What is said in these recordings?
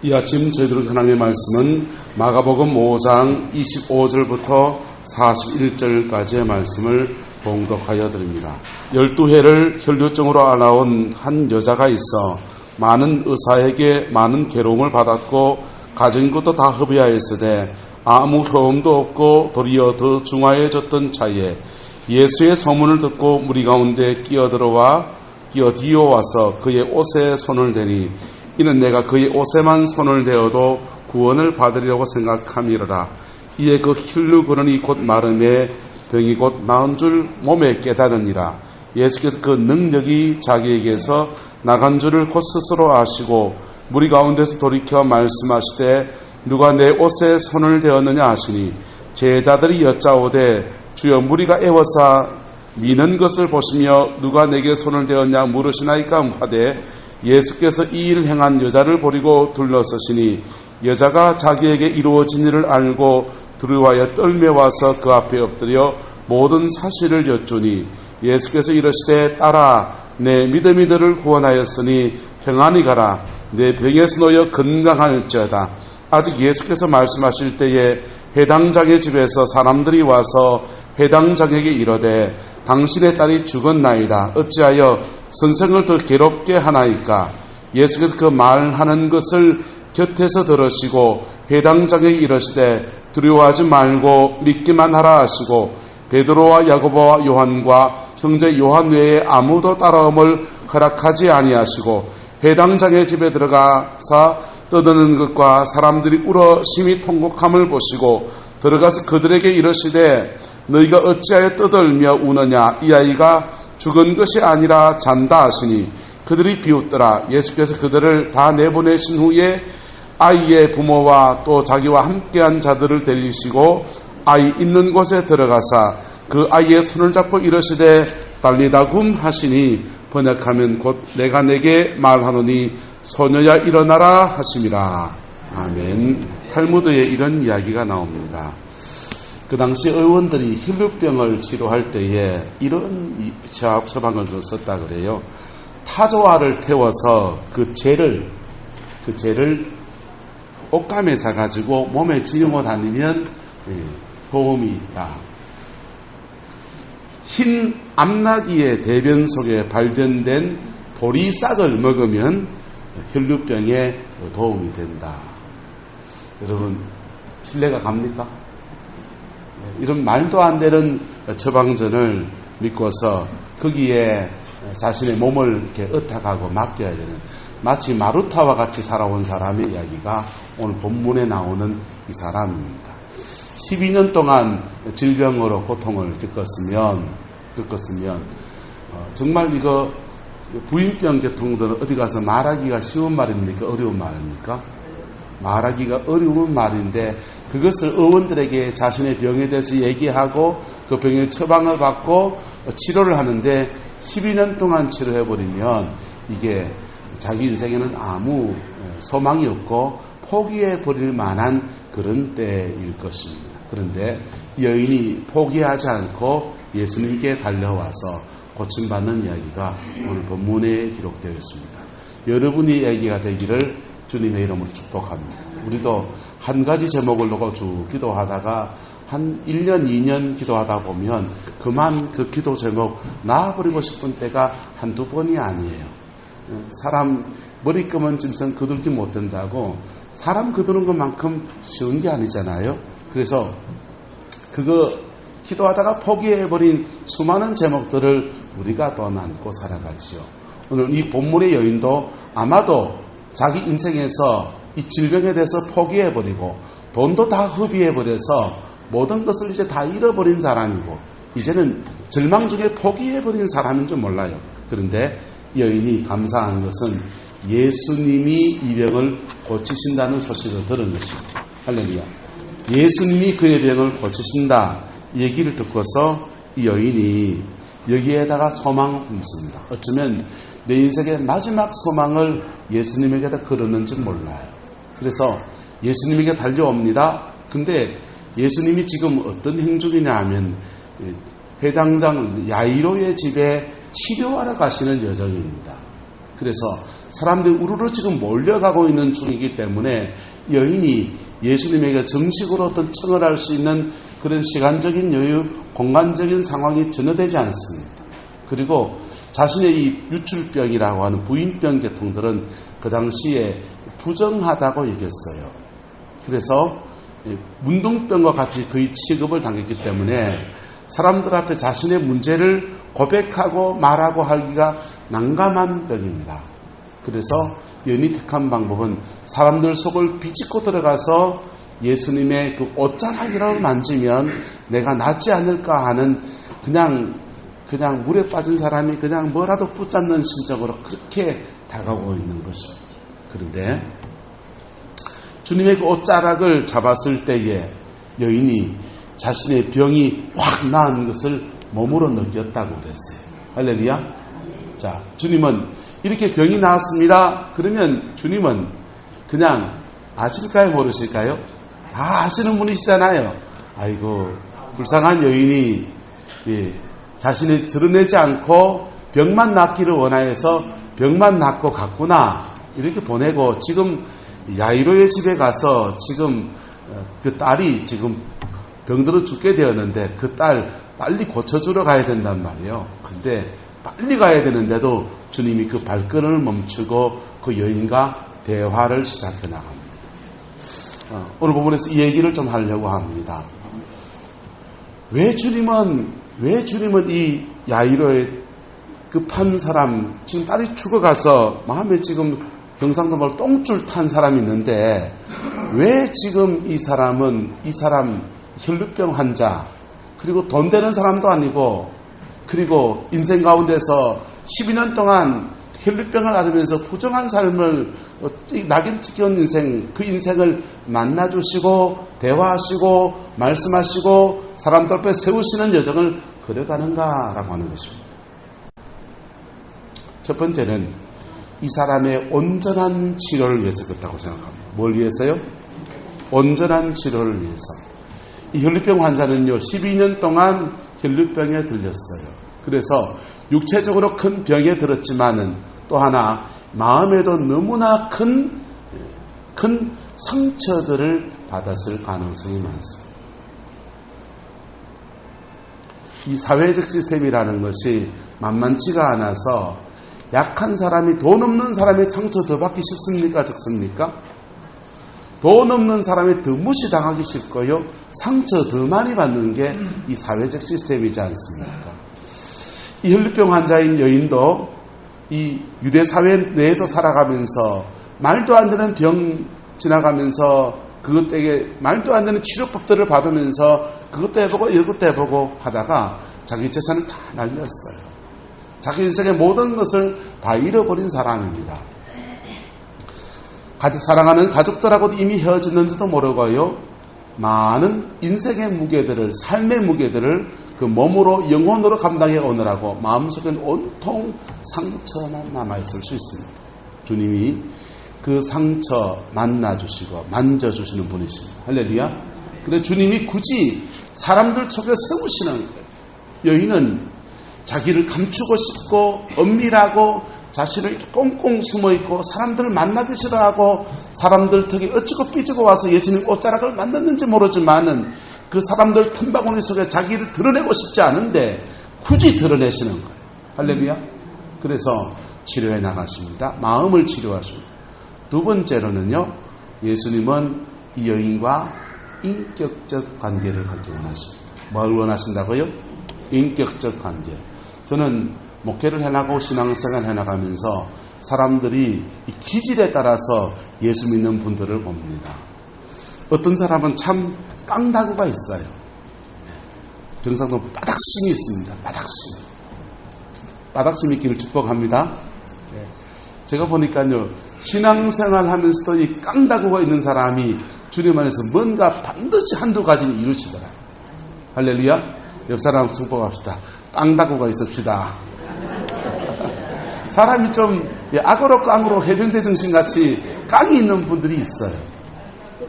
이 아침 저희들 하나님의 말씀은 마가복음 5장 25절부터 41절까지의 말씀을 봉독하여 드립니다. 12해를 혈류증으로 앓아온 한 여자가 있어 많은 의사에게 많은 괴로움을 받았고 가진 것도 다 허비하였으되 아무 효험도 없고 도리어 더 중하여졌던 차에 예수의 소문을 듣고 무리 가운데 끼어들어와서 그의 옷에 손을 대니 이는 내가 그의 옷에만 손을 대어도 구원을 받으리라고 생각함이로라. 이에 그 혈류 근원이 곧 마름에 병이 곧 나은 줄 몸에 깨달으니라. 예수께서 그 능력이 자기에게서 나간 줄을 곧 스스로 아시고 무리 가운데서 돌이켜 말씀하시되 누가 내 옷에 손을 대었느냐 하시니 제자들이 여짜오되 주여 무리가 애워사 미는 것을 보시며 누가 내게 손을 대었냐 물으시나이까 하되 예수께서 이 일을 행한 여자를 버리고 둘러서시니 여자가 자기에게 이루어진 일을 알고 두려워하여 떨며 와서 그 앞에 엎드려 모든 사실을 여쭈니 예수께서 이르시되 딸아 내 믿음이 너를 구원하였으니 평안히 가라 내 병에서 놓여 건강할지어다. 아직 예수께서 말씀하실 때에 해당 장의 집에서 사람들이 와서 해당 장에게 이르되 당신의 딸이 죽었나이다. 어찌하여 선생을 더 괴롭게 하나이까? 예수께서 그 말하는 것을 곁에서 들으시고 해당 장에게 이르시되 두려워하지 말고 믿기만 하라 하시고 베드로와 야고보와 요한과 형제 요한 외에 아무도 따라옴을 허락하지 아니하시고 해당 장의 집에 들어가서 떠드는 것과 사람들이 울어 심히 통곡함을 보시고 들어가서 그들에게 이르시되 너희가 어찌하여 떠들며 우느냐? 이 아이가 죽은 것이 아니라 잔다 하시니 그들이 비웃더라. 예수께서 그들을 다 내보내신 후에 아이의 부모와 또 자기와 함께한 자들을 데리시고 아이 있는 곳에 들어가사 그 아이의 손을 잡고 이르시되 달리다굼 하시니 번역하면 곧 내가 내게 말하노니 소녀야 일어나라 하심이라. 아멘. 탈무드에 이런 이야기가 나옵니다. 그 당시 의원들이 혈류병을 치료할 때에 이런 처방을 줬었다 그래요. 타조알을 태워서 그 젤을 옷감에 사가지고 몸에 지르고 다니면 도움이 있다. 흰 암나귀의 대변 속에 발견된 보리싹을 먹으면 혈류병에 도움이 된다. 여러분 신뢰가 갑니까? 이런 말도 안 되는 처방전을 믿고서 거기에 자신의 몸을 이렇게 의탁하고 맡겨야 되는 마치 마루타와 같이 살아온 사람의 이야기가 오늘 본문에 나오는 이 사람입니다. 12년 동안 질병으로 고통을 겪었으면 정말 이거 부인병 계통들은 어디 가서 말하기가 쉬운 말입니까? 어려운 말입니까? 말하기가 어려운 말인데 그것을 의원들에게 자신의 병에 대해서 얘기하고 그 병의 처방을 받고 치료를 하는데 12년 동안 치료해버리면 이게 자기 인생에는 아무 소망이 없고 포기해버릴 만한 그런 때일 것입니다. 그런데 여인이 포기하지 않고 예수님께 달려와서 고침받는 이야기가 오늘 본문에 기록되어 있습니다. 여러분이 얘기가 되기를 주님의 이름으로 축복합니다. 우리도 한 가지 제목을 놓고 쭉 기도하다가 한 1년, 2년 기도하다 보면 그만 그 기도 제목 놔버리고 싶은 때가 한두 번이 아니에요. 사람 머리끄만 짐승 거들지 못한다고 사람 거두는 것만큼 쉬운 게 아니잖아요. 그래서 그거 기도하다가 포기해버린 수많은 제목들을 우리가 더 안고 살아가지요. 오늘 이 본문의 여인도 아마도 자기 인생에서 이 질병에 대해서 포기해버리고 돈도 다 허비해버려서 모든 것을 이제 다 잃어버린 사람이고 이제는 절망 중에 포기해버린 사람인 줄 몰라요. 그런데 여인이 감사한 것은 예수님이 이 병을 고치신다는 소식을 들은 것입니다. 할렐루야. 예수님이 그의 병을 고치신다 이 얘기를 듣고서 이 여인이 여기에다가 소망을 품습니다. 어쩌면 내 인생의 마지막 소망을 예수님에게다 걸었는지 몰라요. 그래서 예수님에게 달려옵니다. 근데 예수님이 지금 어떤 행중이냐 하면 회당장 야이로의 집에 치료하러 가시는 여정입니다. 그래서 사람들이 우르르 지금 몰려가고 있는 중이기 때문에 여인이 예수님에게 정식으로 어떤 청을 할 수 있는 그런 시간적인 여유, 공간적인 상황이 전혀 되지 않습니다. 그리고 자신의 이 유출병이라고 하는 부인병 계통들은 그 당시에 부정하다고 얘기했어요. 그래서 문둥병과 같이 거의 취급을 당했기 때문에 사람들 앞에 자신의 문제를 고백하고 말하고 하기가 난감한 병입니다. 그래서 여인이 택한 방법은 사람들 속을 비집고 들어가서 예수님의 그 옷자락이라도 만지면 내가 낫지 않을까 하는 그냥 물에 빠진 사람이 그냥 뭐라도 붙잡는 심정으로 그렇게 다가오고 있는 것이죠. 그런데 주님의 그 옷자락을 잡았을 때에 여인이 자신의 병이 확 나은 것을 몸으로 느꼈다고 그랬어요. 할렐루야. 자, 주님은 이렇게 병이 나았습니다. 그러면 주님은 그냥 아실까요? 모르실까요? 다 아시는 분이시잖아요. 아이고, 불쌍한 여인이 자신을 드러내지 않고 병만 낫기를 원하여서 병만 낫고 갔구나. 이렇게 보내고 지금 야이로의 집에 가서 지금 그 딸이 지금 병들어 죽게 되었는데 그 딸 빨리 고쳐주러 가야 된단 말이에요. 근데 빨리 가야 되는데도 주님이 그 발걸음을 멈추고 그 여인과 대화를 시작해 나갑니다. 오늘 부분에서 이 얘기를 좀 하려고 합니다. 왜 주님은 이 야이로의 급한 사람, 지금 딸이 죽어가서 마음에 지금 경상도 말 똥줄 탄 사람이 있는데 왜 지금 이 사람 혈루병 환자, 그리고 돈 되는 사람도 아니고, 그리고 인생 가운데서 12년 동안 혈루병을 앓으면서 부정한 삶을 낙인 찍혀온 인생, 그 인생을 만나주시고 대화하시고 말씀하시고 사람들 앞에 세우시는 여정을 그려가는가라고 하는 것입니다. 첫 번째는 이 사람의 온전한 치료를 위해서 그렇다고 생각합니다. 뭘 위해서요? 온전한 치료를 위해서. 이 혈루병 환자는요, 12년 동안 혈루병에 들렸어요. 그래서 육체적으로 큰 병에 들었지만은 또 하나 마음에도 너무나 큰 상처들을 받았을 가능성이 많습니다. 이 사회적 시스템이라는 것이 만만치가 않아서 약한 사람이, 돈 없는 사람이 상처 더 받기 쉽습니까? 적습니까? 돈 없는 사람이 더 무시당하기 쉽고요. 상처 더 많이 받는 게 이 사회적 시스템이지 않습니까? 이 혈루병 환자인 여인도 이 유대 사회 내에서 살아가면서 말도 안 되는 병 지나가면서 그것 때문에 말도 안 되는 치료법들을 받으면서 그것도 해보고 이것도 해보고 하다가 자기 재산을 다 날렸어요. 자기 인생의 모든 것을 다 잃어버린 사람입니다. 사랑하는 가족들하고도 이미 헤어졌는지도 모르고요. 많은 인생의 무게들을, 삶의 무게들을 그 몸으로, 영혼으로 감당해 오느라고 마음속엔 온통 상처만 남아있을 수 있습니다. 주님이 그 상처 만나주시고 만져주시는 분이십니다. 할렐루야. 그래서 주님이 굳이 사람들 속에 세우시는 거예요. 여인은 자기를 감추고 싶고 은밀하고 자신을 꽁꽁 숨어있고 사람들을 만나기 싫어하고 사람들 턱에 어찌고 삐지고 와서 예수님 옷자락을 만났는지 모르지만은 그 사람들 틈바구니 속에 자기를 드러내고 싶지 않은데 굳이 드러내시는 거예요. 할렐루야. 그래서 치료해 나가십니다. 마음을 치료하십니다. 두 번째로는요, 예수님은 이 여인과 인격적 관계를 갖기 원하십니다. 뭘 원하신다고요? 인격적 관계. 저는 목회를 해나가고 신앙생활 해나가면서 사람들이 이 기질에 따라서 예수 믿는 분들을 봅니다. 어떤 사람은 참 깡다구가 있어요. 경상도 바닥심이 있습니다. 바닥심 있기를 축복합니다. 제가 보니까요, 신앙생활 하면서도 이 깡다구가 있는 사람이 주님 안에서 뭔가 반드시 한두 가지는 이루시더라. 할렐루야. 옆 사람 축복합시다. 깡다구가 있읍시다. 사람이 좀 악어로 깡으로 해병대 정신같이 깡이 있는 분들이 있어요.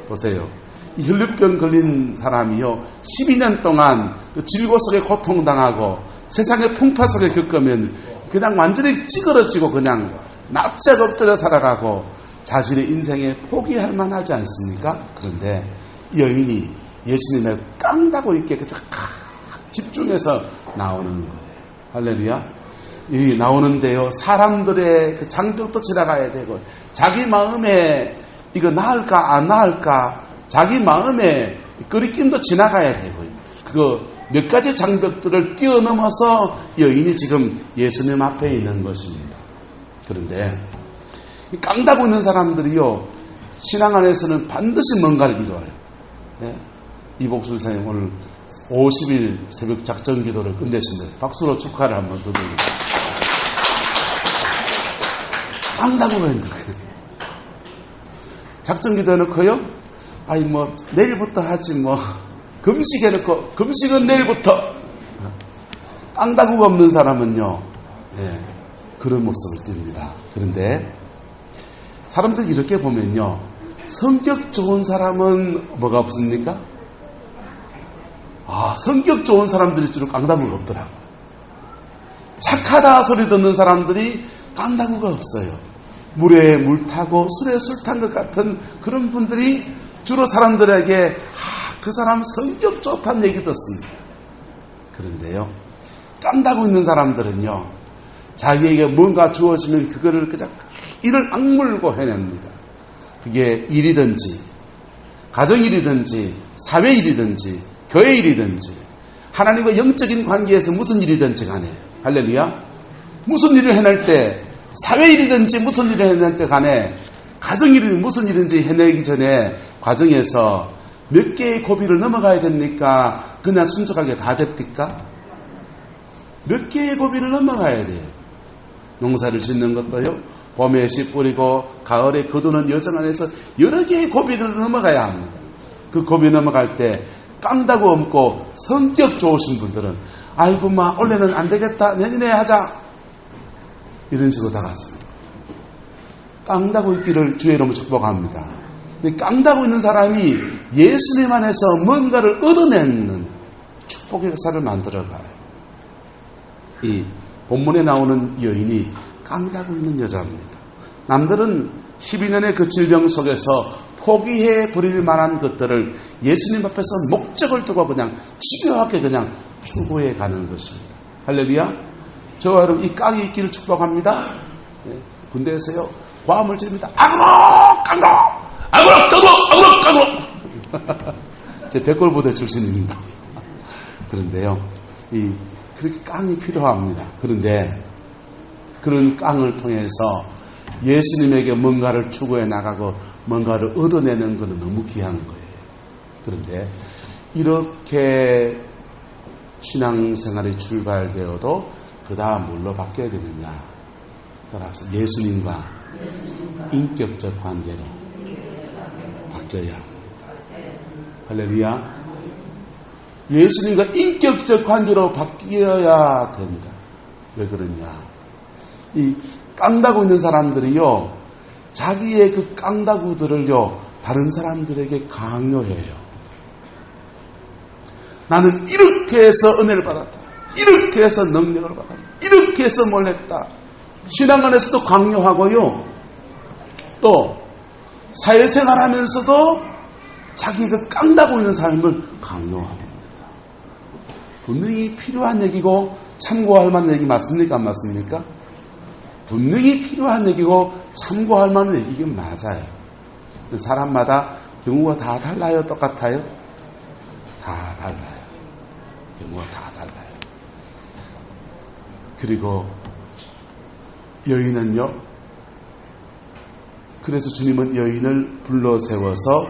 보세요. 이 혈루병 걸린 사람이요, 12년 동안 그 질고 속에 고통당하고 세상의 풍파 속에 겪으면 그냥 완전히 찌그러지고 그냥 납작 엎드려 살아가고 자신의 인생에 포기할 만하지 않습니까? 그런데 이 여인이 예수님의 깡다고 있게 집중해서 나오는 거예요. 할렐루야. 이 나오는데요, 사람들의 그 장벽도 지나가야 되고, 자기 마음에 이거 나을까 안 나을까, 자기 마음에 끄리낌도 지나가야 되고, 그거 몇 가지 장벽들을 뛰어넘어서 여인이 지금 예수님 앞에 있는 것입니다. 그런데 깡다고 있는 사람들이요, 신앙 안에서는 반드시 뭔가를 이루어요. 네? 이복수 선생님 오늘 50일 새벽 작전 기도를 끝내신데 박수로 축하를 한번 드립니다. 깡다고 했는데 작전 기도 해놓고요, 아니 뭐 내일부터 하지 뭐, 금식 해놓고 금식은 내일부터. 깡다구가 없는 사람은요, 네, 그런 모습을 띱니다. 그런데 사람들이 이렇게 보면요, 성격 좋은 사람은 뭐가 없습니까? 성격 좋은 사람들일수록 깡다구가 없더라고요. 착하다 소리 듣는 사람들이 깡다구가 없어요. 물에 물 타고 술에 술 탄 것 같은 그런 분들이 주로 사람들에게 그 사람 성격 좋다는 얘기 듣습니다. 그런데요, 깐다고 있는 사람들은요, 자기에게 뭔가 주어지면 그거를 그냥 이를 악물고 해냅니다. 그게 일이든지 가정일이든지 사회일이든지 교회일이든지 하나님과 영적인 관계에서 무슨 일이든지 간에, 할렐루야, 무슨 일을 해낼 때, 사회일이든지 무슨 일을 해낼 때 간에, 가정일이든 무슨 일인지 해내기 전에 과정에서 몇 개의 고비를 넘어가야 됩니까? 그냥 순적하게 다 됩니까? 몇 개의 고비를 넘어가야 돼요. 농사를 짓는 것도요, 봄에 씨 뿌리고 가을에 거두는 여정 안에서 여러 개의 고비를 넘어가야 합니다. 그 고비 넘어갈 때 깡다구 없고 성격 좋으신 분들은 아이고 마 올해는 안 되겠다, 내년에 하자, 이런 식으로 다가습니다. 깡다구 있기를 주의 이름으로 축복합니다. 깡다구 있는 사람이 예수님 안에서 뭔가를 얻어내는 축복의 역사를 만들어가요. 이 본문에 나오는 여인이 깡다구 있는 여자입니다. 남들은 12년의 그 질병 속에서 포기해 버릴 만한 것들을 예수님 앞에서 목적을 두고 그냥 집요하게 그냥 추구해 가는 것입니다. 할렐루야. 저와 여러분 이 깡이 있기를 축복합니다. 네, 군대에서요 과음을 지릅니다. 악으로 깡으로 악으로 깡으로 악으로 깡으로. 제 백골부대 출신입니다. 그런데요, 그렇게 깡이 필요합니다. 그런데 그런 깡을 통해서 예수님에게 뭔가를 추구해 나가고 뭔가를 얻어내는 것은 너무 귀한 거예요. 그런데 이렇게 신앙생활이 출발되어도 그 다음 뭘로 바뀌어야 되느냐? 따라서 예수님과 인격적 관계로 바뀌어야 합니다. 할렐루야. 예수님과 인격적 관계로 바뀌어야 된다. 왜 그러냐? 이 깡다구 있는 사람들이요, 자기의 그 깡다구들을요 다른 사람들에게 강요해요. 나는 이렇게 해서 은혜를 받았다, 이렇게 해서 능력을 받았다, 이렇게 해서 뭘 했다. 신앙 안에서도 강요하고요, 또 사회생활 하면서도 자기 그 깡다구 있는 삶을 강요합니다. 분명히 필요한 얘기고 참고할 만한 얘기 맞습니까? 안 맞습니까? 분명히 필요한 얘기고 참고할 만한 얘기긴 맞아요. 사람마다 경우가 다 달라요? 똑같아요? 다 달라요. 경우가 다 달라요. 그리고 여인은요, 그래서 주님은 여인을 불러 세워서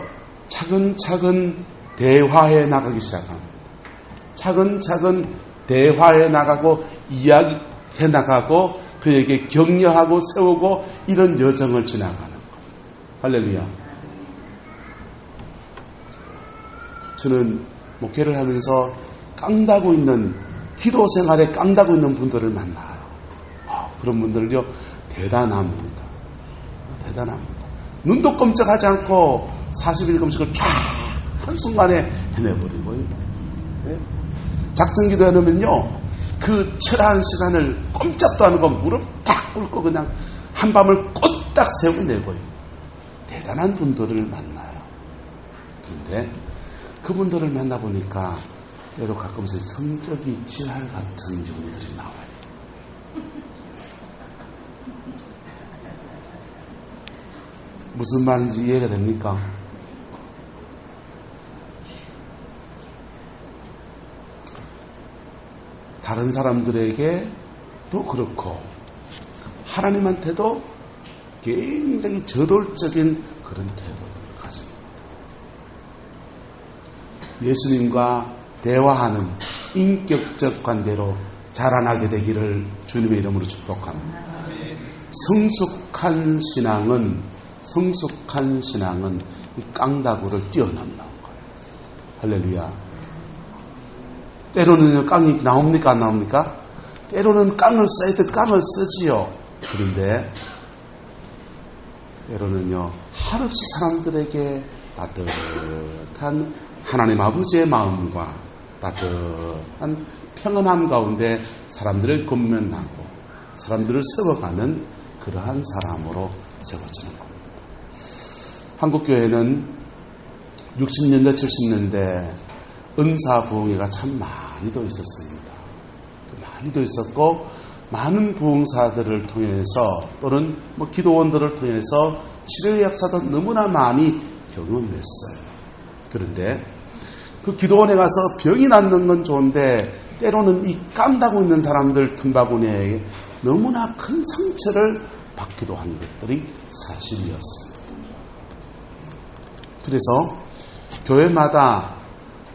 차근차근 대화해 나가기 시작합니다. 차근차근 대화해 나가고 이야기해 나가고 그에게 격려하고 세우고 이런 여정을 지나가는 거예요. 할렐루야. 저는 목회를 하면서 깡다구 있는, 기도 생활에 깡다구 있는 분들을 만나요. 그런 분들요 대단합니다. 대단합니다. 눈도 깜짝하지 않고 40일 금식을 쫙 한순간에 해내버리고요. 네? 작전 기도해놓으면요, 그 철한 시간을 꼼짝도 안 하고 무릎 탁 꿇고 그냥 한밤을 꼬딱 세워내고요. 대단한 분들을 만나요. 그런데 그분들을 만나보니까 때로 가끔씩 성격이 지랄 같은 경우들이 나와요. 무슨 말인지 이해가 됩니까? 다른 사람들에게도 그렇고 하나님한테도 굉장히 저돌적인 그런 태도를 가집니다. 예수님과 대화하는 인격적 관계로 자라나게 되기를 주님의 이름으로 축복합니다. 성숙한 신앙은 이 깡다구를 뛰어넘는 거예요. 할렐루야. 때로는 깡이 나옵니까? 안 나옵니까? 때로는 깡을 써야 될 깡을 쓰지요. 그런데 때로는요, 한없이 사람들에게 따뜻한 하나님 아버지의 마음과 따뜻한 평안함 가운데 사람들을 권면하고 사람들을 세워가는 그러한 사람으로 세워지는 겁니다. 한국교회는 60년대, 70년대 은사부흥회가 참 많이도 있었습니다. 많이도 있었고 많은 부흥사들을 통해서 또는 기도원들을 통해서 치료의 역사도 너무나 많이 경험했어요. 그런데 그 기도원에 가서 병이 낫는 건 좋은데 때로는 이 깡다고 있는 사람들 틈바구니에 너무나 큰 상처를 받기도 한 것들이 사실이었습니다. 그래서 교회마다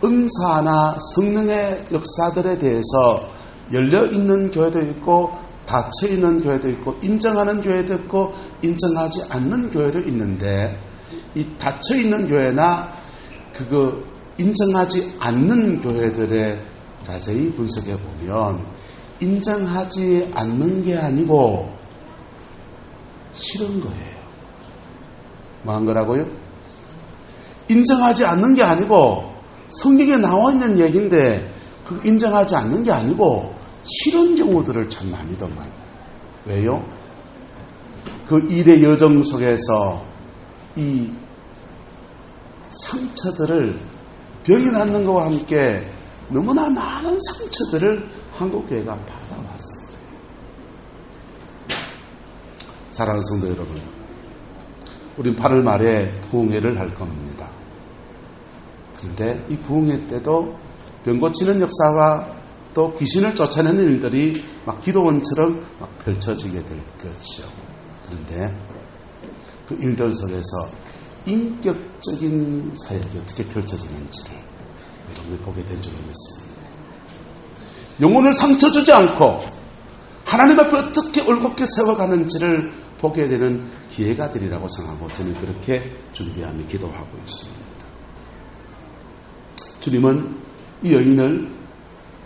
은사나 성령의 역사들에 대해서 열려있는 교회도 있고 닫혀있는 교회도 있고 인정하는 교회도 있고 인정하지 않는 교회도 있는데 이 닫혀있는 교회나 그거 인정하지 않는 교회들의 자세히 분석해 보면 인정하지 않는 게 아니고 싫은 거예요. 뭐한 거라고요? 인정하지 않는 게 아니고 성경에 나와 있는 얘기인데 그 인정하지 않는 게 아니고 싫은 경우들을 참 많이들 만나요. 왜요? 그 일의 여정 속에서 이 상처들을 병이 낫는 것과 함께 너무나 많은 상처들을 한국교회가 받아왔어요. 사랑하는 성도 여러분, 우린 8월 말에 부흥회를 할 겁니다. 그런데 이 부흥회 때도 병 고치는 역사와 또 귀신을 쫓아내는 일들이 막 기도원처럼 막 펼쳐지게 될 것이죠. 그런데 그 일들 속에서 인격적인 사역이 어떻게 펼쳐지는지를 여러분이 보게 될 줄 믿습니다. 영혼을 상처 주지 않고 하나님 앞에 어떻게 올곧게 세워가는지를 보게 되는 기회가 되리라고 생각하고 저는 그렇게 준비하며 기도하고 있습니다. 주님은 이 여인을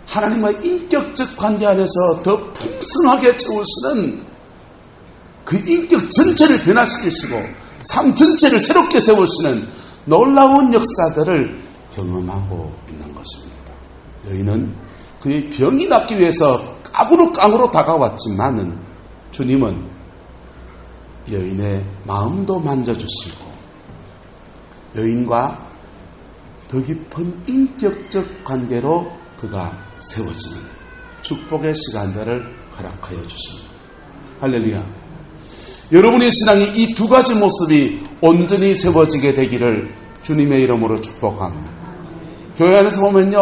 하나님과의 인격적 관계 안에서 더 풍성하게 채우시는 그 인격 전체를 변화시키시고 삶 전체를 새롭게 세우시는 놀라운 역사들을 경험하고 있는 것입니다. 여인은 그의 병이 낫기 위해서 깡으로 다가왔지만은 주님은 여인의 마음도 만져주시고 여인과 더 깊은 인격적 관계로 그가 세워지는 축복의 시간들을 허락하여 주십니다. 할렐루야. 여러분의 신앙이 이 두 가지 모습이 온전히 세워지게 되기를 주님의 이름으로 축복합니다. 교회 안에서 보면요,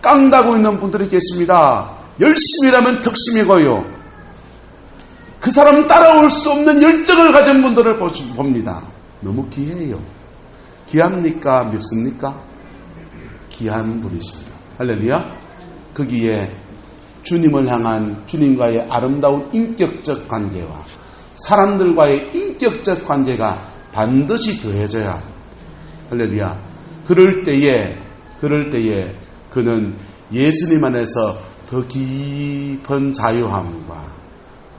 깡다고 있는 분들이 계십니다. 열심히 일하면 덕심이고요. 그 사람은 따라올 수 없는 열정을 가진 분들을 봅니다. 너무 귀해요. 귀합니까? 밉습니까? 귀한 분이십니다. 할렐루야. 거기에 주님을 향한 주님과의 아름다운 인격적 관계와 사람들과의 인격적 관계가 반드시 더해져야 합니다. 할렐루야. 그럴 때에 그는 예수님 안에서 더 깊은 자유함과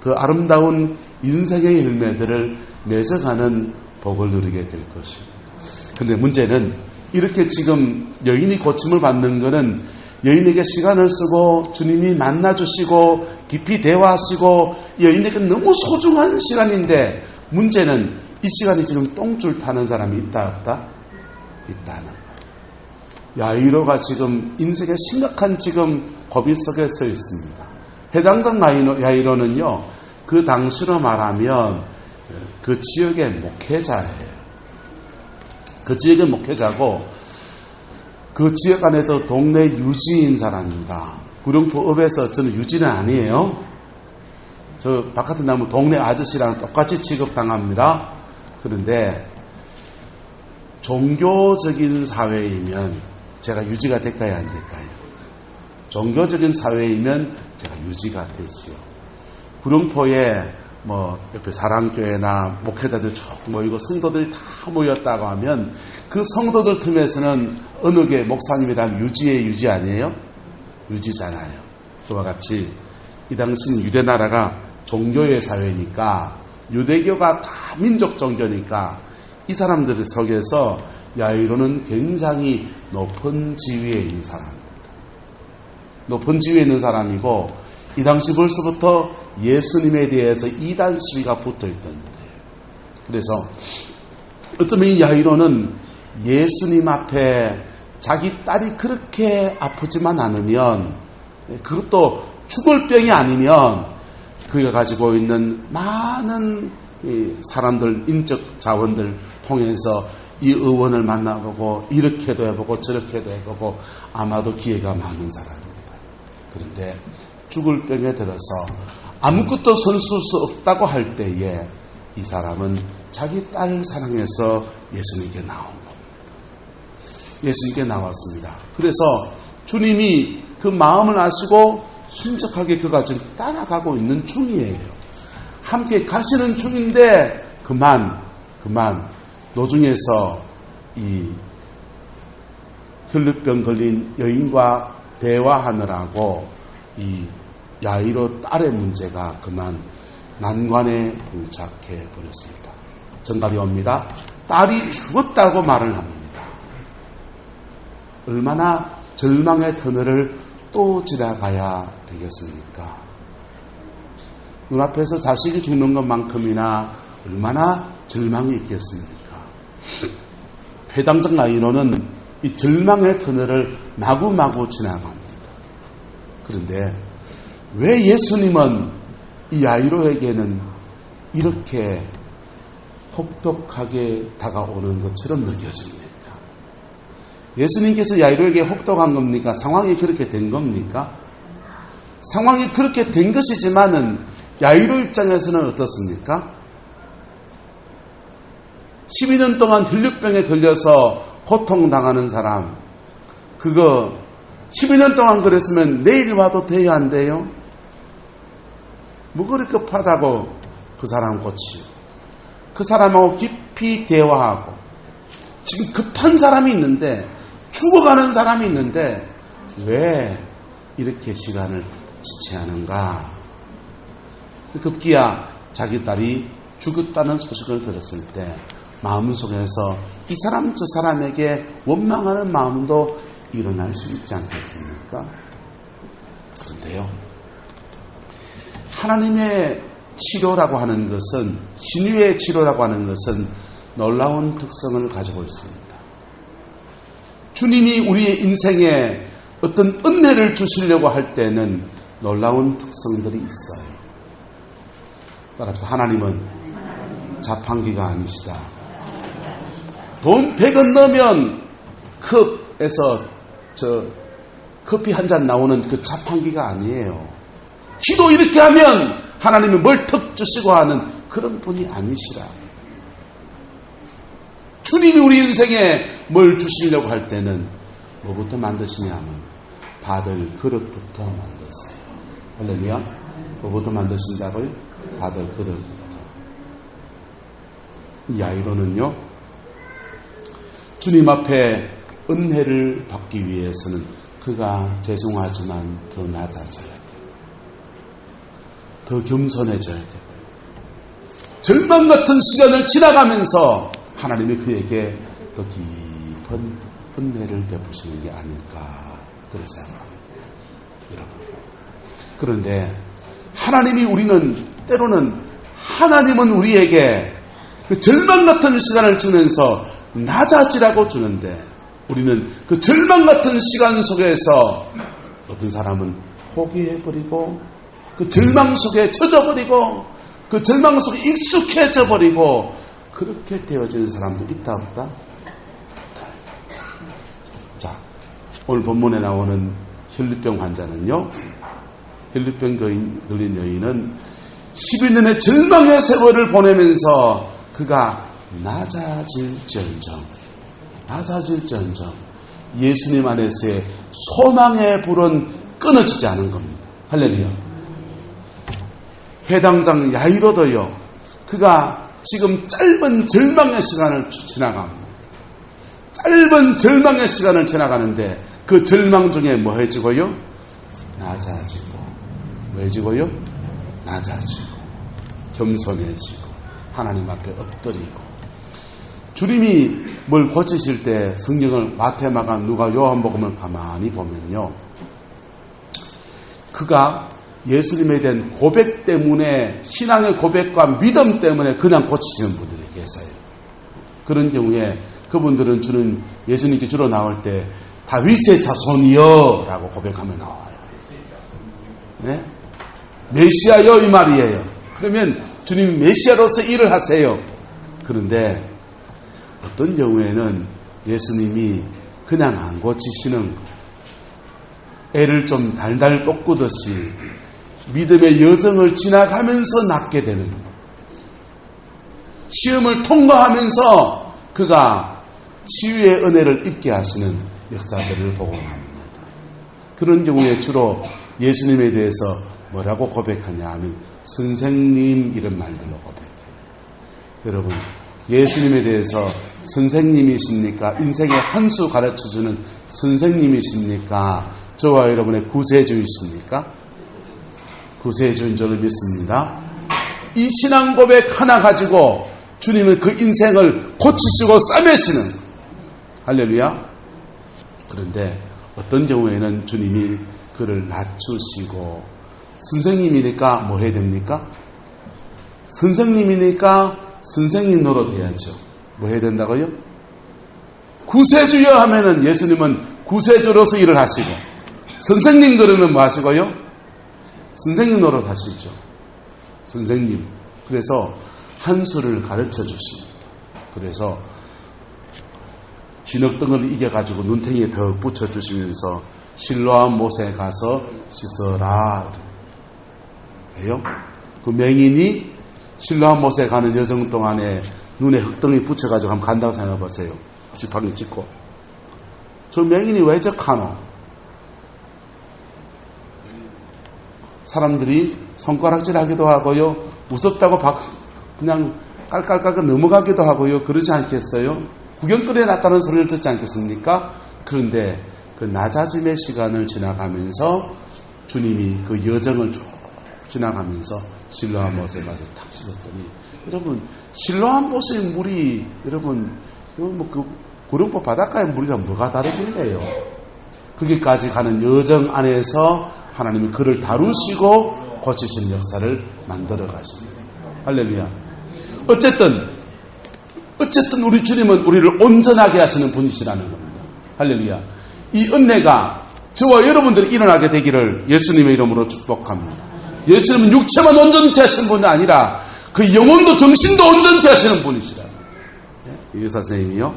더 아름다운 인생의 열매들을 맺어가는 복을 누리게 될 것입니다. 그런데 문제는 이렇게 지금 여인이 고침을 받는 것은 여인에게 시간을 쓰고 주님이 만나주시고 깊이 대화하시고 여인에게 너무 소중한 시간인데 문제는 이 시간이 지금 똥줄 타는 사람이 있다 없다? 있다는 거예요. 야이로가 지금 인생에 심각한 지금 고비 속에 서 있습니다. 해당장 야이로는요, 그 당시로 말하면 그 지역의 목회자예요. 그 지역의 목회자고 그 지역 안에서 동네 유지인 사람입니다. 구룡포읍에서 저는 유지는 아니에요. 저 바깥에 나면 동네 아저씨랑 똑같이 취급당합니다. 그런데 종교적인 사회이면 제가 유지가 될까요, 안 될까요? 종교적인 사회이면 제가 유지가 되지요. 구룡포에 옆에 사랑교회나 목회자들 쭉 모이고 성도들이 다 모였다고 하면 그 성도들 틈에서는 어느 게 목사님이란 유지의 유지 아니에요? 유지잖아요. 그와 같이 이 당시는 유대나라가 종교의 사회니까 유대교가 다 민족 종교니까 이 사람들 속에서 야이로는 굉장히 높은 지위에 있는 사람입니다. 높은 지위에 있는 사람이고 이 당시 벌써부터 예수님에 대해서 이단 시비가 붙어있던 거예요. 그래서 어쩌면 이 야이로는 예수님 앞에 자기 딸이 그렇게 아프지만 않으면 그것도 죽을 병이 아니면 그가 가지고 있는 많은 사람들, 인적 자원들 통해서 이 의원을 만나보고 이렇게도 해보고 저렇게도 해보고 아마도 기회가 많은 사람입니다. 그런데 죽을 병에 들어서 아무것도 손쓸 수 없다고 할 때에 이 사람은 자기 딸을 사랑해서 예수님께 나온 겁니다. 예수님께 나왔습니다. 그래서 주님이 그 마음을 아시고 순적하게 그가 지금 따라가고 있는 중이에요. 함께 가시는 중인데 그만 노중에서 이 혈루병 걸린 여인과 대화하느라고 이 야이로 딸의 문제가 그만 난관에 봉착해 버렸습니다. 정답이 옵니다. 딸이 죽었다고 말을 합니다. 얼마나 절망의 터널을 또 지나가야 되겠습니까? 눈앞에서 자식이 죽는 것만큼이나 얼마나 절망이 있겠습니까? 회당장 야이로는 이 절망의 터널을 마구마구 지나갑니다. 그런데 왜 예수님은 이 야이로에게는 이렇게 혹독하게 다가오는 것처럼 느껴집니까? 예수님께서 야이로에게 혹독한 겁니까? 상황이 그렇게 된 겁니까? 상황이 그렇게 된 것이지만은 야이로 입장에서는 어떻습니까? 12년 동안 혈루병에 걸려서 고통당하는 사람, 그거 12년 동안 그랬으면 내일 와도 돼야 안 돼요? 뭐 그리 급하다고 그 사람 고치고 그 사람하고 깊이 대화하고 지금 급한 사람이 있는데 죽어가는 사람이 있는데 왜 이렇게 시간을 지체하는가? 급기야 자기 딸이 죽었다는 소식을 들었을 때 마음속에서 이 사람 저 사람에게 원망하는 마음도 일어날 수 있지 않겠습니까? 그런데요, 하나님의 치료라고 하는 것은, 신유의 치료라고 하는 것은 놀라운 특성을 가지고 있습니다. 주님이 우리의 인생에 어떤 은혜를 주시려고 할 때는 놀라운 특성들이 있어요. 따라서 하나님은 자판기가 아니시다. 돈 100원 넣으면 컵에서 커피 한 잔 나오는 그 자판기가 아니에요. 기도 이렇게 하면 하나님이 뭘 턱 주시고 하는 그런 분이 아니시라. 주님이 우리 인생에 뭘 주시려고 할 때는 뭐부터 만드시냐면 받을 그릇부터 만드세요. 할렐루야. 뭐부터 만드신다고요? 받을 그릇부터. 야이로는요, 주님 앞에 은혜를 받기 위해서는 그가 죄송하지만 더 낮아져야 돼요. 더 겸손해져야 돼요. 절망 같은 시간을 지나가면서 하나님이 그에게 더 깊은 은혜를 베푸시는 게 아닐까 그렇게 생각합니다. 여러분. 그런데 하나님이 때로는 하나님은 우리에게 그 절망 같은 시간을 주면서 낮아지라고 주는데 우리는 그 절망 같은 시간 속에서 어떤 사람은 포기해버리고 그 절망 속에 젖어버리고 그 절망 속에 익숙해져 버리고 그렇게 되어지는 사람도 있다 없다? 자, 오늘 본문에 나오는 혈류병 환자는요, 혈류병 걸린 여인은 12년의 절망의 세월을 보내면서 그가 낮아질지언정 예수님 안에서의 소망의 불은 끊어지지 않은 겁니다. 할렐루야. 해당장 야이로도요, 그가 지금 짧은 절망의 시간을 지나갑니다. 짧은 절망의 시간을 지나가는데 그 절망 중에 뭐 해지고요? 낮아지고. 뭐 해지고요? 낮아지고. 겸손해지고. 하나님 앞에 엎드리고. 주님이 뭘 고치실 때 성경을 마태마가 누가 요한복음을 가만히 보면요, 그가 예수님에 대한 고백 때문에, 신앙의 고백과 믿음 때문에 그냥 고치시는 분들이 계세요. 그런 경우에 그분들은 주는 예수님께 주로 나올 때 다윗의 자손이여 라고 고백하며 나와요. 네? 메시아여 이 말이에요. 그러면 주님이 메시아로서 일을 하세요. 그런데 어떤 경우에는 예수님이 그냥 안 고치시는, 애를 좀 달달 볶듯이 믿음의 여정을 지나가면서 낫게 되는, 시험을 통과하면서 그가 치유의 은혜를 입게 하시는 역사들을 보고 합니다. 그런 경우에 주로 예수님에 대해서 뭐라고 고백하냐 하면 선생님 이런 말들로 고백해요. 여러분, 예수님에 대해서 선생님이십니까? 인생의 한 수 가르쳐주는 선생님이십니까? 저와 여러분의 구세주이십니까? 구세주인 줄을 믿습니다. 이 신앙 고백 하나 가지고 주님은 그 인생을 고치시고 싸매시는, 할렐루야. 그런데 어떤 경우에는 주님이 그를 낮추시고, 선생님이니까 뭐 해야 됩니까? 선생님이니까 선생님 노릇해야죠. 뭐 해야 된다고요? 구세주여 하면은 예수님은 구세주로서 일을 하시고, 선생님 그러면 뭐 하시고요? 선생님 노릇 하시죠. 선생님. 그래서 한 수를 가르쳐 주십니다. 그래서 진흙덩어리를 이겨가지고 눈탱이에 더 붙여주시면서 실로암 못에 가서 씻어라. 왜요? 그 맹인이 실로암 못에 가는 여정 동안에 눈에 흙덩이 붙여가지고 한번 간다고 생각해 보세요. 지팡이 찍고. 저 맹인이 왜 저카노? 사람들이 손가락질 하기도 하고요, 무섭다고 그냥 깔깔깔깔 넘어가기도 하고요, 그러지 않겠어요? 구경거리에 놨다는 소리를 듣지 않겠습니까? 그런데 그 낮아짐의 시간을 지나가면서 주님이 그 여정을 쭉 지나가면서 실로암 못에 가서 탁 씻었더니, 여러분, 실로암 못의 물이, 여러분, 그 구룡포 바닷가의 물이랑 뭐가 다르길래요? 거기까지 가는 여정 안에서 하나님이 그를 다루시고 고치시는 역사를 만들어 가십니다. 할렐루야. 어쨌든 우리 주님은 우리를 온전하게 하시는 분이시라는 겁니다. 할렐루야. 이 은혜가 저와 여러분들이 일어나게 되기를 예수님의 이름으로 축복합니다. 예수님은 육체만 온전케 하시는 분이 아니라 그 영혼도 정신도 온전케 하시는 분이시라. 이 의사 선생님이요,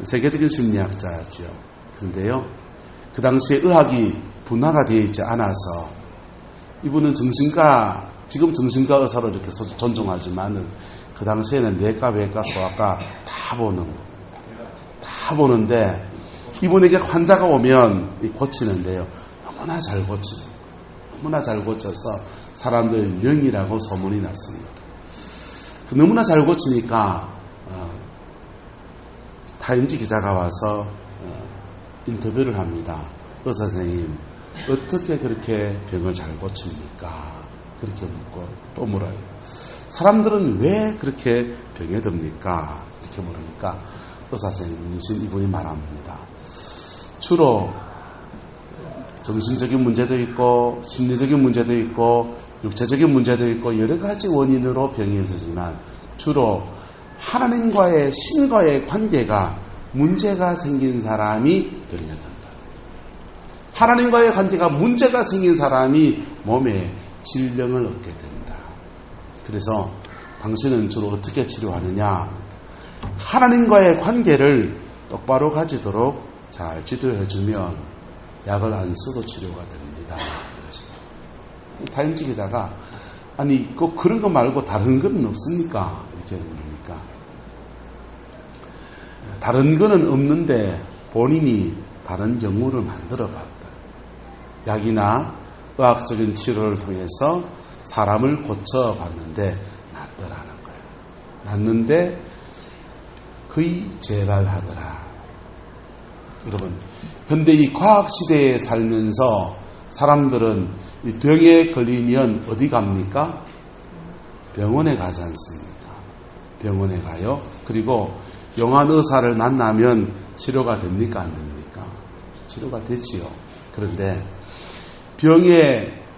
세계적인 심리학자지요. 그런데요, 그 당시에 의학이 분화가 되어 있지 않아서 이분은 정신과, 지금 정신과 의사로 이렇게 존중하지만은 그 당시에는 뇌과, 외과, 소아과 다 보는데 이분에게 환자가 오면 고치는데요, 너무나 잘 고쳐서 사람들의 명이라고 소문이 났습니다. 너무나 잘 고치니까 타임지 기자가 와서 인터뷰를 합니다. 의사 선생님, 어떻게 그렇게 병을 잘 고칩니까? 그렇게 묻고 또 물어요. 사람들은 왜 그렇게 병에 듭니까? 이렇게 물으니까 의사 선생님이신 이분이 말합니다. 주로 정신적인 문제도 있고 심리적인 문제도 있고 육체적인 문제도 있고 여러 가지 원인으로 병이 일어나지만 주로 하나님과의 신과의 관계가 문제가 생긴 사람이 병이 일어난다. 하나님과의 관계가 문제가 생긴 사람이 몸에 질병을 얻게 된다. 그래서 당신은 주로 어떻게 치료하느냐? 하나님과의 관계를 똑바로 가지도록 잘 지도해주면 약을 안 써도 치료가 됩니다. 타임지 기자가 아니 꼭 그런 거 말고 다른 건 없습니까? 이렇게 묻니까 다른 거는 없는데 본인이 다른 경우를 만들어 봤다. 약이나 의학적인 치료를 통해서 사람을 고쳐봤는데 낫더라는 거예요. 낫는데 거의 재발하더라. 여러분, 현대 이 과학시대에 살면서 사람들은 이 병에 걸리면 어디 갑니까? 병원에 가지 않습니까? 병원에 가요. 그리고 용한 의사를 만나면 치료가 됩니까? 안 됩니까? 치료가 되지요. 그런데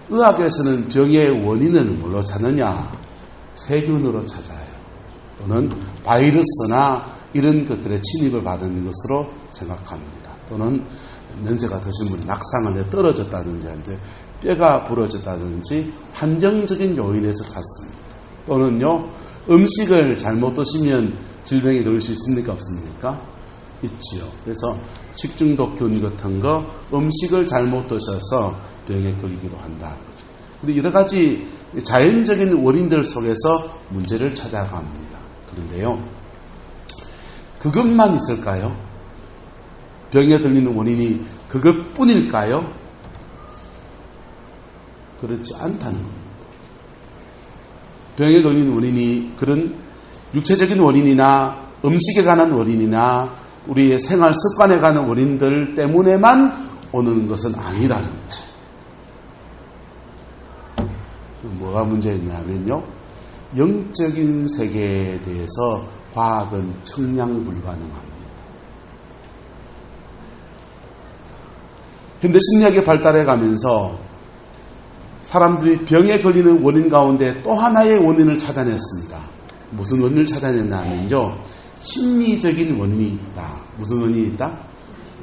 의학에서는 병의 원인은 뭘로 찾느냐? 세균으로 찾아요. 또는 바이러스나 이런 것들의 침입을 받은 것으로 생각합니다. 또는 연세가 드신 분이 낙상을 떨어졌다든지 뼈가 부러졌다든지 환경적인 요인에서 찾습니다. 또는요, 음식을 잘못 드시면 질병에 걸릴 수 있습니까? 없습니까? 있지요. 그래서 식중독균 같은 거 음식을 잘못 드셔서 병에 걸리기도 한다. 그런데 여러 가지 자연적인 원인들 속에서 문제를 찾아갑니다. 그런데요, 그것만 있을까요? 병에 들리는 원인이 그것뿐일까요? 그렇지 않다는 겁니다. 병에 걸리는 원인이 그런 육체적인 원인이나 음식에 관한 원인이나 우리의 생활 습관에 관한 원인들 때문에만 오는 것은 아니라는 거죠. 뭐가 문제였냐면요, 영적인 세계에 대해서 과학은 측량 불가능합니다. 현대 심리학이 발달해 가면서 사람들이 병에 걸리는 원인 가운데 또 하나의 원인을 찾아냈습니다. 무슨 원인을 찾아냈냐면요, 심리적인 원인이 있다. 무슨 원인이 있다?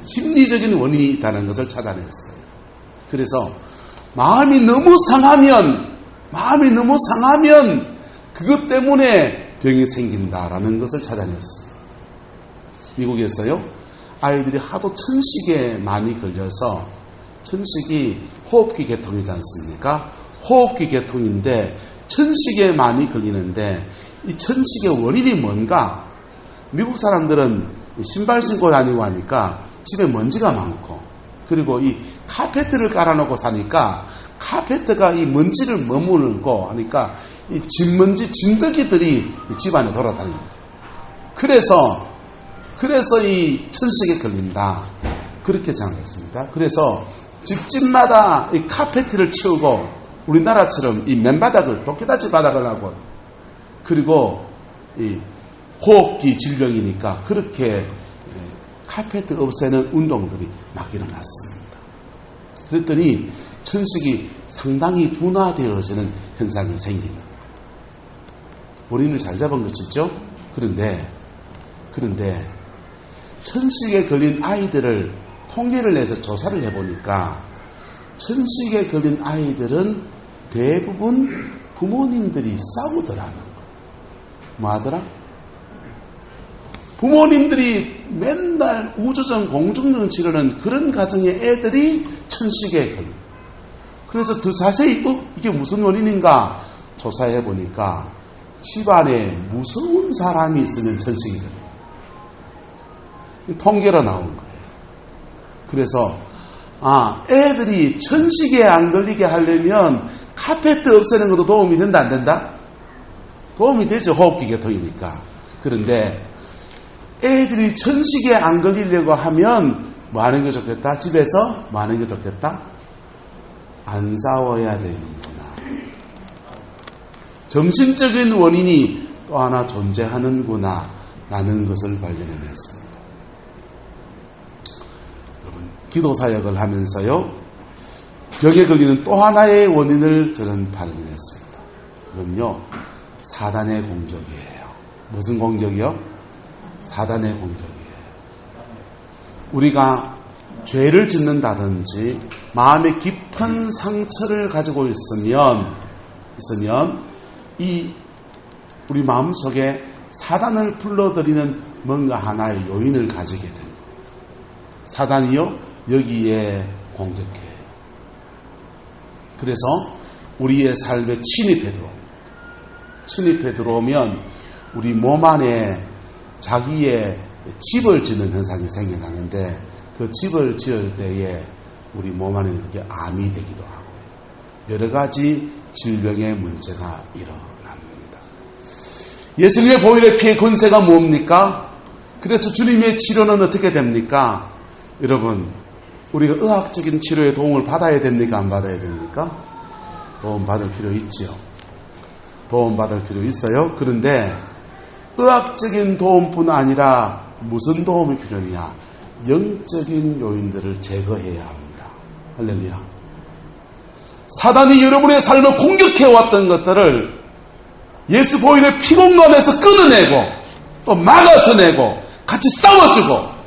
심리적인 원인이 있다는 것을 찾아냈어요. 그래서 마음이 너무 상하면 그것 때문에 병이 생긴다라는 것을 찾아냈어요. 미국에서요, 아이들이 하도 천식에 많이 걸려서, 천식이 호흡기 계통이지 않습니까? 호흡기 계통인데 천식에 많이 걸리는데 이 천식의 원인이 뭔가? 미국 사람들은 신발 신고 다니고 하니까 집에 먼지가 많고, 그리고 이 카페트를 깔아놓고 사니까 카페트가 이 먼지를 머무르고 하니까 이 진먼지, 진드기들이 집 안에 돌아다닙니다. 그래서 이 천식에 걸린다. 그렇게 생각했습니다. 그래서 집집마다 이 카페트를 치우고, 우리나라처럼 이 맨바닥을, 도끼다지 바닥을 하고, 그리고 이 호흡기 질병이니까 그렇게 카페트 없애는 운동들이 막 일어났습니다. 그랬더니 천식이 상당히 둔화되어지는 현상이 생기는, 원인을 잘 잡은 것이죠. 그런데 천식에 걸린 아이들을 통계를 내서 조사를 해보니까 천식에 걸린 아이들은 대부분 부모님들이 싸우더라는 거예요. 뭐 하더라? 부모님들이 맨날 우주정 공중정 치르는 그런 가정의 애들이 천식에 걸려. 그래서 더 자세히 이게 무슨 원인인가 조사해보니까 집안에 무서운 사람이 있으면 천식이 걸려. 통계로 나온 거예요. 그래서 애들이 천식에 안 걸리게 하려면 카페트 없애는 것도 도움이 된다, 안 된다? 도움이 되죠. 호흡기 계통이니까. 그런데 애들이 천식에 안 걸리려고 하면 뭐 하는 게 좋겠다? 집에서 뭐 하는 게 좋겠다? 안 싸워야 되는구나. 정신적인 원인이 또 하나 존재하는구나 라는 것을 발견해냈습니다. 여러분, 기도사역을 하면서요, 병에 걸리는 또 하나의 원인을 저는 발견했습니다. 그건요, 사단의 공격이에요. 무슨 공격이요? 사단의 공격이에요. 우리가 죄를 짓는다든지 마음에 깊은 상처를 가지고 있으면 이 우리 마음속에 사단을 불러들이는 뭔가 하나의 요인을 가지게 됩니다. 사단이요, 여기에 공격해요. 그래서 우리의 삶에 침입해 들어오면 우리 몸 안에 자기의 집을 짓는 현상이 생겨나는데, 그 집을 지을 때에 우리 몸 안에 이렇게 암이 되기도 하고 여러 가지 질병의 문제가 일어납니다. 예수님의 보혈의 피의 권세가 뭡니까? 그래서 주님의 치료는 어떻게 됩니까? 여러분, 우리가 의학적인 치료의 도움을 받아야 됩니까? 안 받아야 됩니까? 도움 받을 필요 있지요. 도움 받을 필요 있어요. 그런데 의학적인 도움뿐 아니라 무슨 도움이 필요하냐? 영적인 요인들을 제거해야 합니다. 할렐루야. 사단이 여러분의 삶을 공격해왔던 것들을 예수 보혈의 피공간에서 끊어내고 또 막아서내고 같이 싸워주고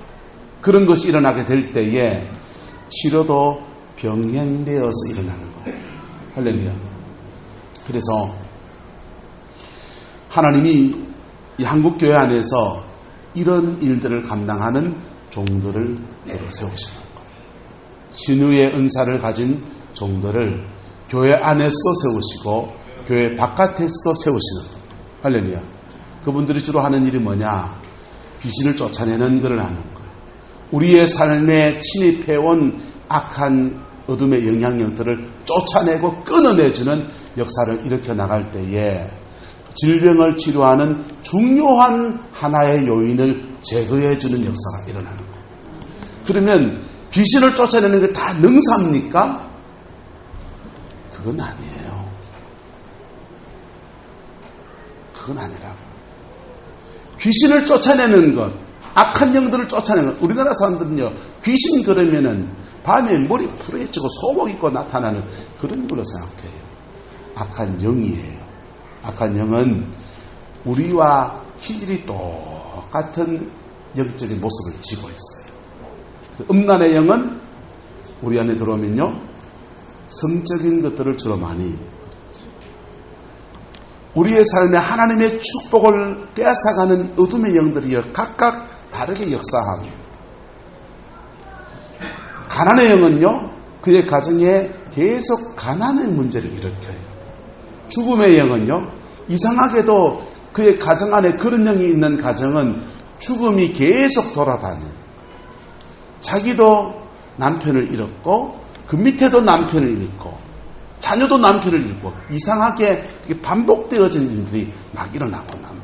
그런 것이 일어나게 될 때에 치료도 병행되어서 일어나는 거예요. 할렐루야. 그래서 하나님이 이 한국교회 안에서 이런 일들을 감당하는 종들을 세우시는 거예요. 신유의 은사를 가진 종들을 교회 안에서도 세우시고 교회 바깥에서도 세우시는 거예요. 할렐루야. 그분들이 주로 하는 일이 뭐냐? 귀신을 쫓아내는 것을 하는 거예요. 우리의 삶에 침입해온 악한 어둠의 영향력들을 쫓아내고 끊어내주는 역사를 일으켜 나갈 때에 질병을 치료하는 중요한 하나의 요인을 제거해주는 역사가 일어나는 거예요. 그러면 귀신을 쫓아내는 게 다 능사입니까? 그건 아니에요. 그건 아니라고. 귀신을 쫓아내는 것, 악한 영들을 쫓아내는 것. 우리나라 사람들은요, 귀신 그러면은 밤에 머리 풀어헤치고 소복 입고 나타나는 그런 걸로 생각해요. 악한 영이에요. 악한 영은 우리와 기질이 똑같은 영적인 모습을 지고 있어요. 음란의 영은 우리 안에 들어오면요, 성적인 것들을 주로 많이, 우리의 삶에 하나님의 축복을 뺏어가는 어둠의 영들이요, 각각 다르게 역사합니다. 가난의 영은요, 그의 가정에 계속 가난의 문제를 일으켜요. 죽음의 영은요, 이상하게도 그의 가정 안에 그런 영이 있는 가정은 죽음이 계속 돌아다녀요. 자기도 남편을 잃었고 그 밑에도 남편을 잃고 자녀도 남편을 잃고 이상하게 반복되어진 일들이 막 일어나고 납니다.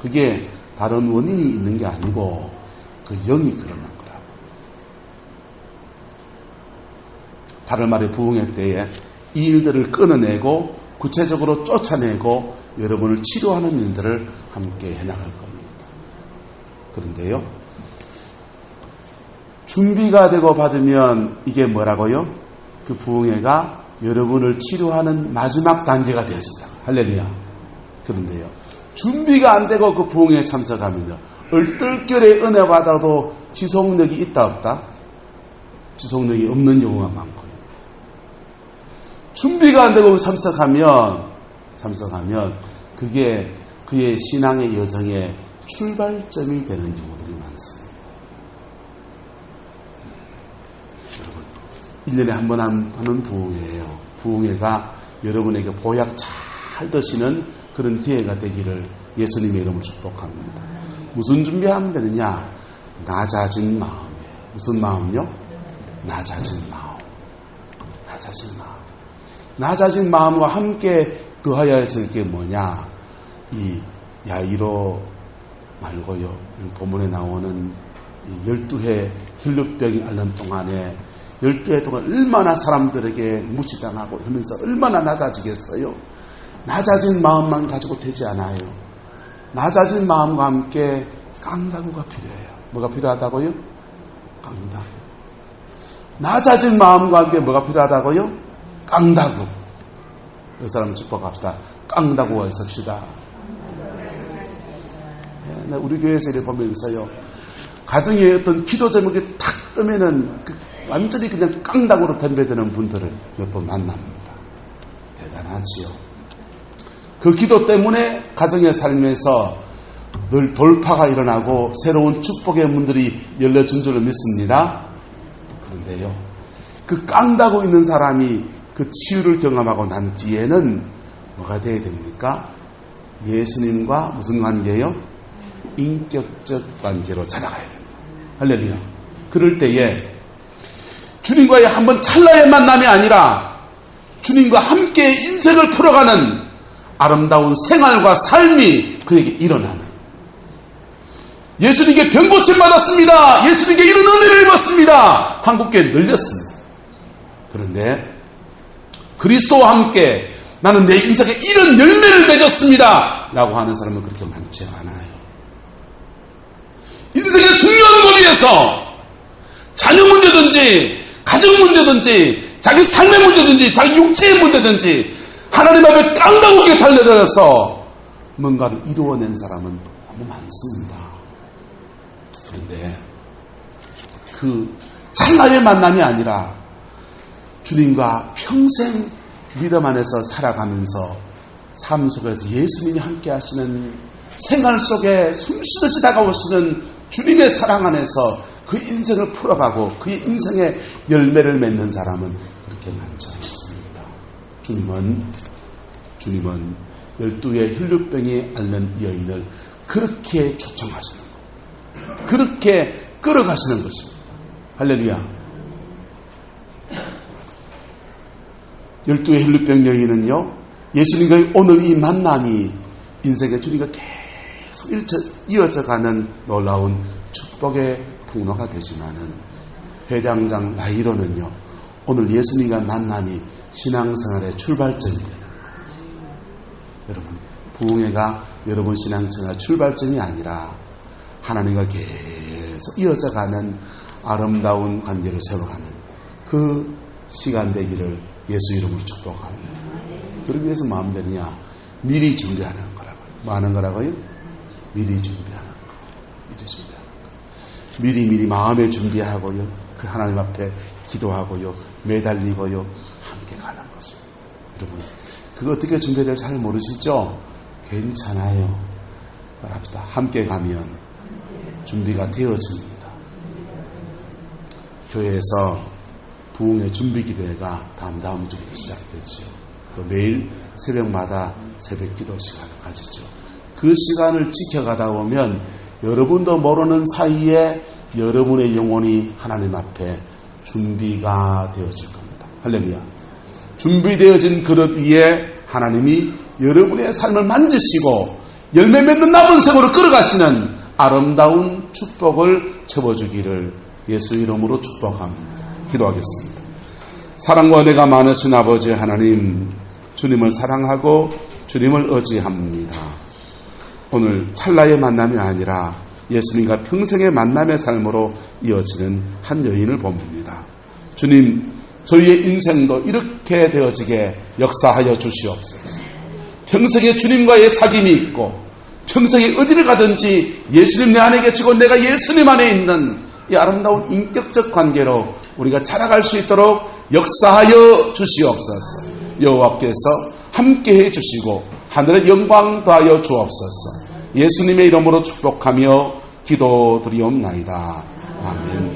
그게 다른 원인이 있는 게 아니고 그 영이 그러는 거라고. 8월 말에 부흥회 때에 이 일들을 끊어내고 구체적으로 쫓아내고 여러분을 치료하는 일들을 함께 해나갈 겁니다. 그런데요, 준비가 되고 받으면 이게 뭐라고요? 그 부흥회가 여러분을 치료하는 마지막 단계가 되어진다. 할렐루야. 그런데요, 준비가 안 되고 그 부흥회에 참석하면요, 얼떨결에 은혜 받아도 지속력이 있다 없다? 지속력이 없는 경우가 많고요. 준비가 안 되고 참석하면 그게 그의 신앙의 여정의 출발점이 되는 경우들이 많습니다. 여러분, 1년에 한 번 하는 부흥회예요. 부흥회가 여러분에게 보약 잘 드시는 그런 기회가 되기를 예수님의 이름으로 축복합니다. 무슨 준비하면 되느냐? 낮아진 마음이에요. 무슨 마음요? 낮아진 마음. 낮아진 마음. 낮아진 마음과 함께 더하여야 될 게 뭐냐? 이 야이로 말고요, 본문에 나오는 12해 혈루병이 앓는 동안에 12해 동안 얼마나 사람들에게 무시당하고 이러면서 얼마나 낮아지겠어요? 낮아진 마음만 가지고 되지 않아요. 낮아진 마음과 함께 깡다구가 필요해요. 뭐가 필요하다고요? 깡다구. 낮아진 마음과 함께 뭐가 필요하다고요? 깡다구. 그 사람 축복합시다. 깡다구가 있읍시다. 우리 교회에서 이렇게 보면서요, 가정에 어떤 기도 제목이 탁 뜨면은 완전히 그냥 깡다구로 덤벼드는 분들을 몇 번 만납니다. 대단하지요. 그 기도 때문에 가정의 삶에서 늘 돌파가 일어나고 새로운 축복의 문들이 열려준 줄을 믿습니다. 그런데요, 그 깡다구 있는 사람이 그 치유를 경험하고 난 뒤에는 뭐가 돼야 됩니까? 예수님과 무슨 관계요? 인격적 관계로 자라가야 됩니다. 할렐루야. 그럴 때에 주님과의 한번 찰나의 만남이 아니라 주님과 함께 인생을 풀어가는 아름다운 생활과 삶이 그에게 일어나는, 예수님께 병고침 받았습니다. 예수님께 이런 은혜를 입었습니다. 한국교회 늘렸습니다. 그런데 그리스도와 함께 나는 내 인생에 이런 열매를 맺었습니다 라고 하는 사람은 그렇게 많지 않아요. 인생의 중요한 거리에서 자녀 문제든지 가정 문제든지 자기 삶의 문제든지 자기 육체의 문제든지 하나님 앞에 깡다구게 달려들어서 뭔가를 이루어낸 사람은 너무 많습니다. 그런데 그 찰나의 만남이 아니라 주님과 평생 믿음 안에서 살아가면서 삶 속에서 예수님이 함께 하시는 생활 속에 숨쉬듯이 다가오시는 주님의 사랑 안에서 그 인생을 풀어가고 그의 인생의 열매를 맺는 사람은 그렇게 많지 않습니다. 주님은 12의 혈루병이 앓는 여인을 그렇게 초청하시는 것, 그렇게 끌어가시는 것입니다. 할렐루야. 12의 혈루병 여인은요, 예수님과의 오늘 이 만남이 인생의 주님과 계속 이어져가는 놀라운 축복의 통로가 되지만은, 회장장 나이로는요, 오늘 예수님과 만남이 신앙생활의 출발점입니다. 여러분, 부흥회가 여러분 신앙생활 출발점이 아니라 하나님과 계속 이어져가는 아름다운 관계를 세워가는 그 시간 되기를 예수 이름으로 축복합니다. 그러기 위해서 뭐 하면 되느냐? 미리 준비하는 거라고요. 뭐 하는 거라고요? 미리 준비하는 거. 미리 준비하는 거. 미리 마음에 준비하고요. 그 하나님 앞에 기도하고요. 매달리고요. 함께 가는 것입니다. 여러분, 그거 어떻게 준비해야 될지 잘 모르시죠? 괜찮아요. 말합시다. 함께 가면 준비가 되어집니다. 교회에서 부흥의 준비 기도회가 다음 주부터 시작되죠. 또 매일 새벽마다 새벽 기도 시간을 가지죠. 그 시간을 지켜가다 보면 여러분도 모르는 사이에 여러분의 영혼이 하나님 앞에 준비가 되어질 겁니다. 할렐루야. 준비되어진 그릇 위에 하나님이 여러분의 삶을 만지시고 열매 맺는 남은 생으로 끌어가시는 아름다운 축복을 채워주기를 예수 이름으로 축복합니다. 기도하겠습니다. 사랑과 은혜가 많으신 아버지 하나님, 주님을 사랑하고 주님을 의지합니다. 오늘 찰나의 만남이 아니라 예수님과 평생의 만남의 삶으로 이어지는 한 여인을 봅니다. 주님, 저희의 인생도 이렇게 되어지게 역사하여 주시옵소서. 평생에 주님과의 사귐이 있고 평생에 어디를 가든지 예수님 내 안에 계시고 내가 예수님 안에 있는 이 아름다운 인격적 관계로 우리가 자라갈 수 있도록 역사하여 주시옵소서. 여호와께서 함께해 주시고 하늘의 영광 더하여 주옵소서. 예수님의 이름으로 축복하며 기도드리옵나이다. 아멘.